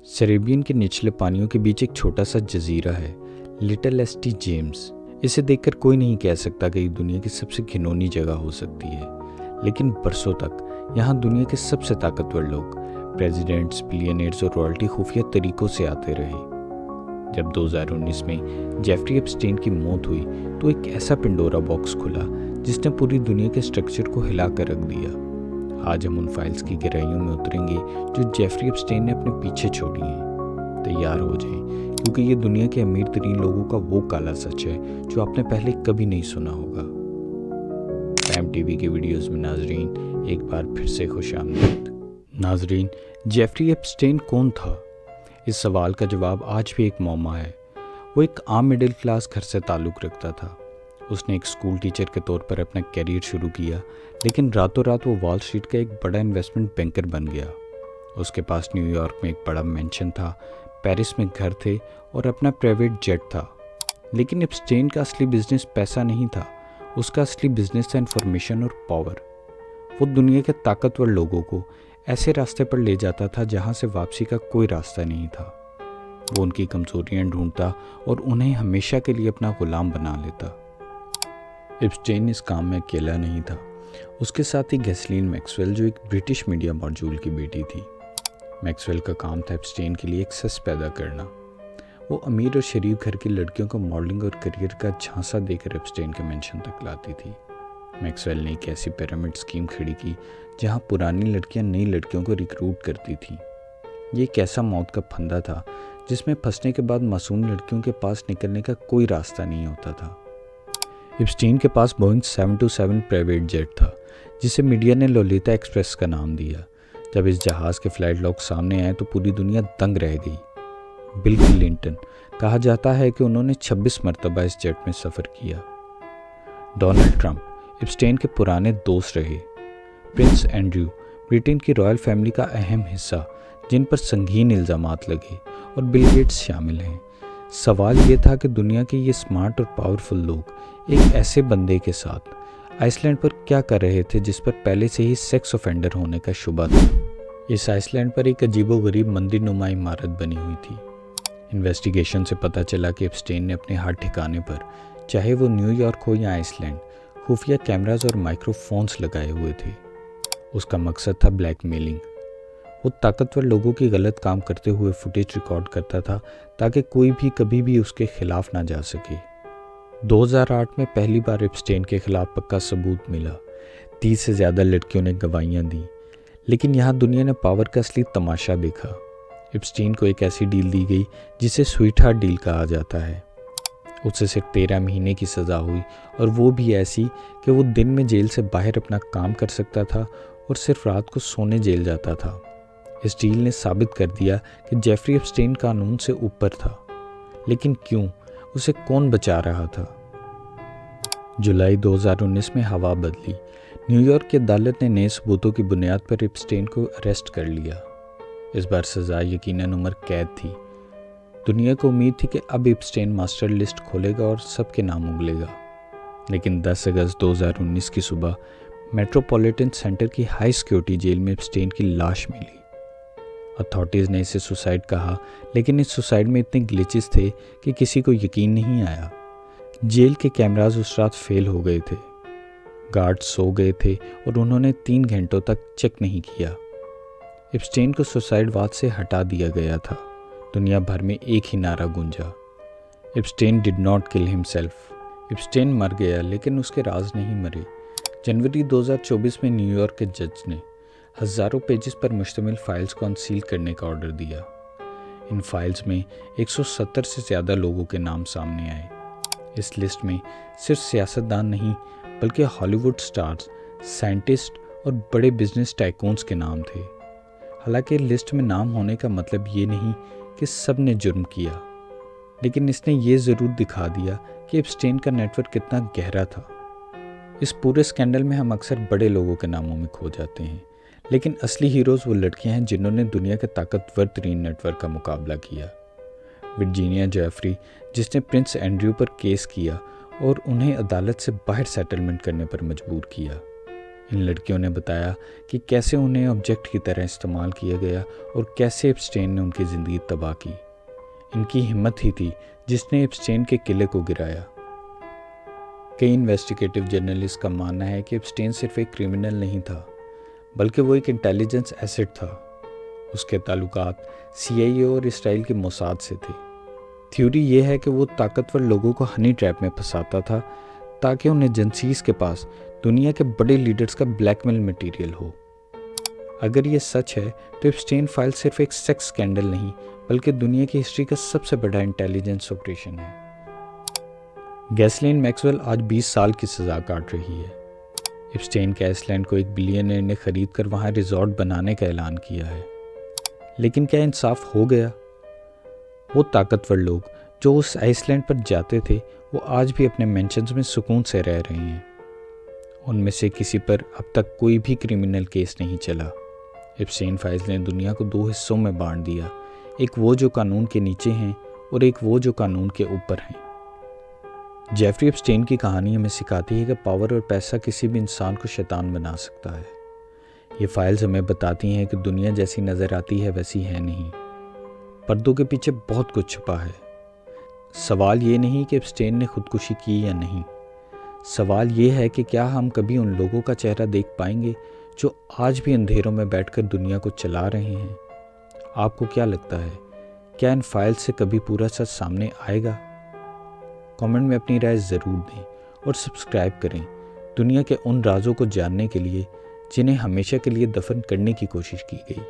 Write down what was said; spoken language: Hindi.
कैरेबियन के निचले पानियों के बीच एक छोटा सा जजीरा है, लिटिल एसटी जेम्स। इसे देखकर कोई नहीं कह सकता कि ये दुनिया की सबसे घिनौनी जगह हो सकती है, लेकिन बरसों तक यहाँ दुनिया के सबसे ताकतवर लोग, प्रेसिडेंट्स, बिलियनियर्स और रॉयल्टी खुफिया तरीकों से आते रहे। जब 2019 में जेफरी एप्स्टेन की मौत हुई तो एक ऐसा पिंडोरा बॉक्स खुला जिसने पूरी दुनिया के स्ट्रक्चर को हिला कर रख दिया। आज हम उन फाइल्स की गहराइयों में उतरेंगे जो जेफरी एप्स्टेन ने अपने पीछे छोड़ी हैं। तैयार हो जाएं, क्योंकि ये दुनिया के अमीर तरीन लोगों का वो काला सच है जो आपने पहले कभी नहीं सुना होगा। प्राइम टीवी के वीडियोस में नाजरीन एक बार फिर से खुशामदीद। नाजरीन, जेफरी एप्स्टेन कौन था? इस सवाल का जवाब आज भी एक मौमा है। वो एक आम मिडिल क्लास घर से ताल्लुक़ रखता था। उसने एक स्कूल टीचर के तौर पर अपना कैरियर शुरू किया, लेकिन रातों रात वो वॉल स्ट्रीट का एक बड़ा इन्वेस्टमेंट बैंकर बन गया। उसके पास न्यूयॉर्क में एक बड़ा मेंशन था, पेरिस में घर थे और अपना प्राइवेट जेट था। लेकिन एप्स्टेन का असली बिजनेस पैसा नहीं था, उसका असली बिजनेस था इन्फॉर्मेशन और पावर। वो दुनिया के ताकतवर लोगों को ऐसे रास्ते पर ले जाता था जहाँ से वापसी का कोई रास्ता नहीं था। वो उनकी कमजोरियाँ ढूंढता और उन्हें हमेशा के लिए अपना गुलाम बना लेता। एप्स्टेन इस काम में अकेला नहीं था, उसके साथ ही गैसलीन मैक्सवेल, जो एक ब्रिटिश मीडिया मॉड्यूल की बेटी थी। मैक्सवेल का काम था एप्स्टेन के लिए एक सस पैदा करना। वो अमीर और शरीफ घर की लड़कियों को मॉडलिंग और करियर का झांसा देकर एप्स्टेन के मेंशन तक लाती थी। मैक्सवेल ने एक ऐसी पिरामिड स्कीम खड़ी की जहां पुरानी लड़कियां नई लड़कियों को रिक्रूट करती थी। ये एक ऐसा मौत का फंदा था जिसमें फंसने के बाद मासूम लड़कियों के पास निकलने का कोई रास्ता नहीं होता था। एप्स्टेन के पास बोइंग 727 प्राइवेट जेट था, जिसे मीडिया ने लोलिता एक्सप्रेस का नाम दिया। जब इस जहाज़ के फ्लाइट लॉग सामने आए तो पूरी दुनिया दंग रह गई। बिल क्लिंटन, कहा जाता है कि उन्होंने 26 मरतबा इस जेट में सफ़र किया। डोनाल्ड ट्रंप एप्स्टेन के पुराने दोस्त रहे। प्रिंस एंड्रयू, ब्रिटेन की रॉयल फैमिली का अहम हिस्सा, जिन पर संगीन इल्ज़ामात लगे, और बिल गेट्स शामिल हैं। सवाल ये था कि दुनिया के ये स्मार्ट और पावरफुल लोग एक ऐसे बंदे के साथ आइसलैंड पर क्या कर रहे थे जिस पर पहले से ही सेक्स ऑफेंडर होने का शुबा था। इस आइसलैंड पर एक अजीबोगरीब मंदिर नुमा इमारत बनी हुई थी। इन्वेस्टिगेशन से पता चला कि एप्स्टेन ने अपने हर ठिकाने पर, चाहे वो न्यूयॉर्क हो या आइसलैंड, खुफिया कैमराज और माइक्रोफोन्स लगाए हुए थे। उसका मकसद था ब्लैकमेलिंग। वो ताकतवर लोगों की गलत काम करते हुए फुटेज रिकॉर्ड करता था ताकि कोई भी कभी भी उसके खिलाफ ना जा सके। 2008 में पहली बार एप्स्टेन के खिलाफ पक्का सबूत मिला। 30 से ज़्यादा लड़कियों ने गवाहियाँ दी, लेकिन यहाँ दुनिया ने पावर का असली तमाशा देखा। एप्स्टेन को एक ऐसी डील दी गई जिसे स्वीट हार्ट डील कहा जाता है। उसे सिर्फ 13 महीने की सज़ा हुई, और वो भी ऐसी कि वो दिन में जेल से बाहर अपना काम कर सकता था और सिर्फ रात को सोने जेल जाता था। इस डील ने साबित कर दिया कि जेफरी एप्स्टेन कानून से ऊपर था। लेकिन क्यों? उसे कौन बचा रहा था? जुलाई 2019 में हवा बदली। न्यूयॉर्क की अदालत ने नए सबूतों की बुनियाद पर एप्स्टेन को अरेस्ट कर लिया। इस बार सज़ा यकीनन उम्र कैद थी। दुनिया को उम्मीद थी कि अब एप्स्टेन मास्टर लिस्ट खोलेगा और सबके नाम उगलेगा। लेकिन 10 अगस्त 2019 की सुबह मेट्रोपॉलिटन सेंटर की हाई सिक्योरिटी जेल में एप्स्टेन की लाश मिली। अथॉरिटीज़ ने इसे सुसाइड कहा, लेकिन इस सुसाइड में इतने ग्लिचेस थे कि किसी को यकीन नहीं आया। जेल के कैमराज उस रात फेल हो गए थे, गार्ड सो गए थे और उन्होंने 3 घंटों तक चेक नहीं किया। एप्स्टेन को सुसाइड वाच से हटा दिया गया था। दुनिया भर में एक ही नारा गूंजा, एप्स्टेन डिड नॉट किल हिमसेल्फ। एप्स्टेन मर गया, लेकिन उसके राज नहीं मरे। जनवरी 2024 में न्यूयॉर्क के जज ने हज़ारों पेजेस पर मुश्तमिल फाइल्स को अनसील करने का ऑर्डर दिया। इन फाइल्स में 170 से ज़्यादा लोगों के नाम सामने आए। इस लिस्ट में सिर्फ सियासतदान नहीं, बल्कि हॉलीवुड स्टार्स, साइंटिस्ट और बड़े बिजनेस टाइकून्स के नाम थे। हालांकि लिस्ट में नाम होने का मतलब ये नहीं कि सब ने जुर्म किया, लेकिन इसने ये ज़रूर दिखा दिया कि एप्स्टेन का नेटवर्क कितना गहरा था। इस पूरे स्कैंडल में हम अक्सर बड़े लोगों के नामों में खो जाते हैं, लेकिन असली हीरोज़ वो लड़कियां हैं जिन्होंने दुनिया के ताकतवर तरीन नेटवर्क का मुकाबला किया। वर्जीनिया जेफरी, जिसने प्रिंस एंड्रयू पर केस किया और उन्हें अदालत से बाहर सेटलमेंट करने पर मजबूर किया। इन लड़कियों ने बताया कि कैसे उन्हें ऑब्जेक्ट की तरह इस्तेमाल किया गया और कैसे एप्स्टेन ने उनकी ज़िंदगी तबाह की। इनकी हिम्मत ही थी जिसने एप्स्टेन के किले को गिराया। कई इन्वेस्टिगेटिव जर्नलिस्ट का मानना है कि एप्स्टेन सिर्फ एक क्रिमिनल नहीं था, बल्कि वो एक इंटेलिजेंस एसेट था। उसके ताल्लुकात CIA और इसराइल के मोसाद से थे। थ्योरी ये है कि वो ताकतवर लोगों को हनी ट्रैप में फंसाता था ताकि उन्हें जंसीस के पास दुनिया के बड़े लीडर्स का ब्लैकमेल मटेरियल हो। अगर ये सच है तो एप्स्टेन फाइल सिर्फ एक सेक्स स्कैंडल नहीं बल्कि दुनिया की हिस्ट्री का सबसे बड़ा इंटेलिजेंस ऑपरेशन है। गैसलीन मैक्सवेल आज 20 साल की सज़ा काट रही है। एप्स्टेन के आइसलैंड को एक बिलियनर ने खरीद कर वहाँ रिजॉर्ट बनाने का ऐलान किया है। लेकिन क्या इंसाफ हो गया? वो ताकतवर लोग जो उस आइसलैंड पर जाते थे वो आज भी अपने मेंशन्स में सुकून से रह रहे हैं। उनमें से किसी पर अब तक कोई भी क्रिमिनल केस नहीं चला। एप्स्टेन फाइल्स ने दुनिया को 2 हिस्सों में बांट दिया, एक वो जो कानून के नीचे हैं और एक वो जो कानून के ऊपर हैं। जेफरी एप्स्टेन की कहानी हमें सिखाती है कि पावर और पैसा किसी भी इंसान को शैतान बना सकता है। ये फाइल्स हमें बताती हैं कि दुनिया जैसी नज़र आती है वैसी है नहीं। पर्दों के पीछे बहुत कुछ छुपा है। सवाल ये नहीं कि एप्स्टेन ने खुदकुशी की या नहीं, सवाल ये है कि क्या हम कभी उन लोगों का चेहरा देख पाएंगे जो आज भी अंधेरों में बैठकर दुनिया को चला रहे हैं। आपको क्या लगता है, क्या इन फाइल्स से कभी पूरा सच सामने आएगा? कमेंट में अपनी राय ज़रूर दें और सब्सक्राइब करें दुनिया के उन राजों को जानने के लिए जिन्हें हमेशा के लिए दफन करने की कोशिश की गई।